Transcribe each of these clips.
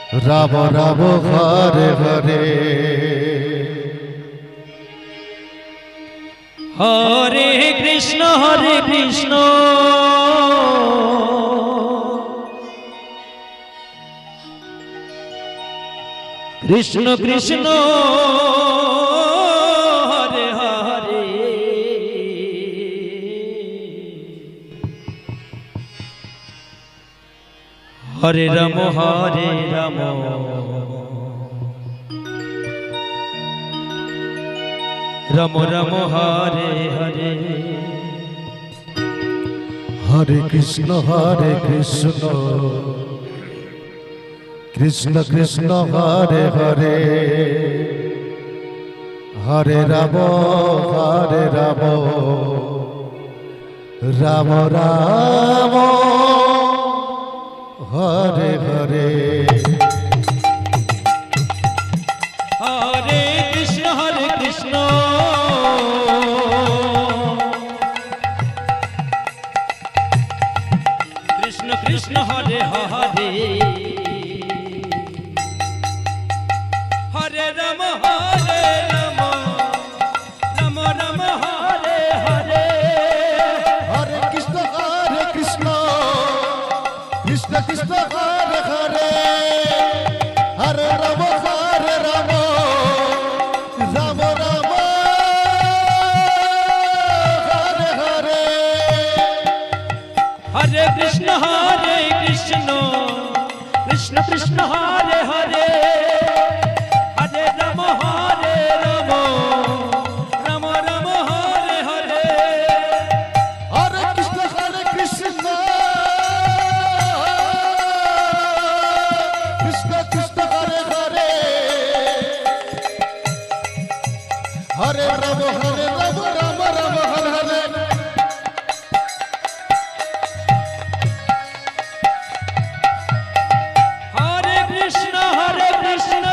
Ram Ram Hare Hare Hare Krishna Krishna Krishna Hare Hare Hare Ram Ram Ram Hare Hare Hare Krishna Krishna Krishna Hare Hare Hare Ram Ram Ram Hare Hare Hare Krishna Krishna Krishna Hare Hare Hare Ram Ram Ram Hare Hare Hare Krishna Krishna Krishna Hare Hare Hare Ram Ram Ram Ram Hare Hare Hare Krishna Krishna Krishna Hare Hare Hare Ram Ram Ram Hare Hare Hare Krishna Krishna Krishna Hare Hare Hare Ram Ram Ram Hare Hare Hare Krishna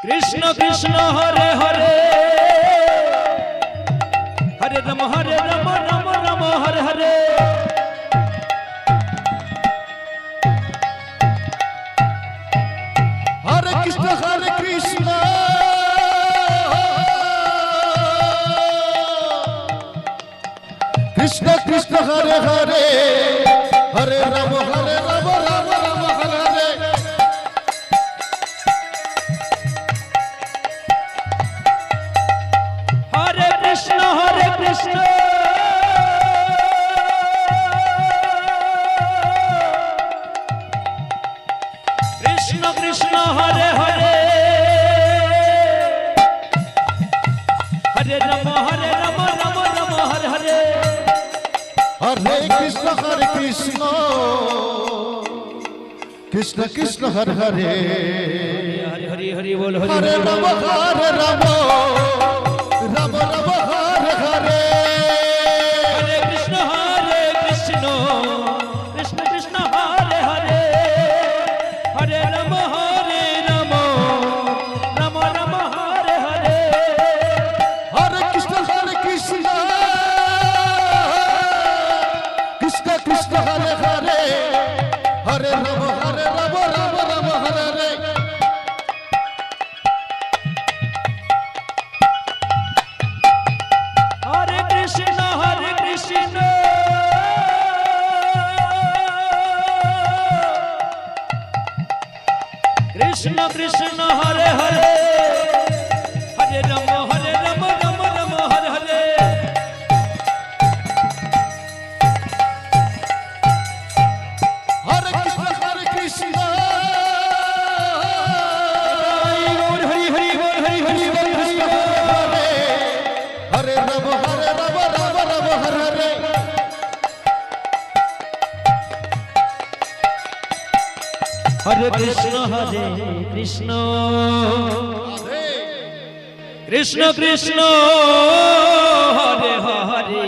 Krishna Krishna Hare Hare Hare Ram Ram Hare Hare Hare Krishna Krishna Krishna Krishna Hare Hare Hare Ram Ram Ram Hare Hare Hare Krishna Krishna Krishna Hare Hare Hare Ram Ram Ram Hare Hare Hare Krishna Krishna Krishna Hare Hare Hare Hari Hari বল হরে Ram Ram Ram Hare Hare Hare Krishna Krishna Krishna Hare Hare Hare Ram Ram Ram Hare Hare Hare Krishna Krishna Krishna Hare Hare Hare Ram Ram Hare Hare Hare Krishna Krishna Krishna Hare Hare Hare Ram Ram Ram Hare Hare Hare Krishna Krishna Hari Hari বল Hari Hari বল Hari Hare Hare Ram Ram Hare Hare Hare Krishna Krishna Krishna Hare Hare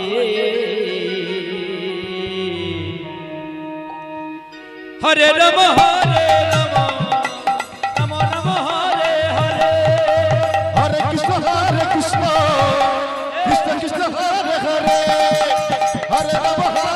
Hare Ram Ram Ram Hare Hare Hare Krishna Krishna Krishna Hare Hare Hare Ram হরে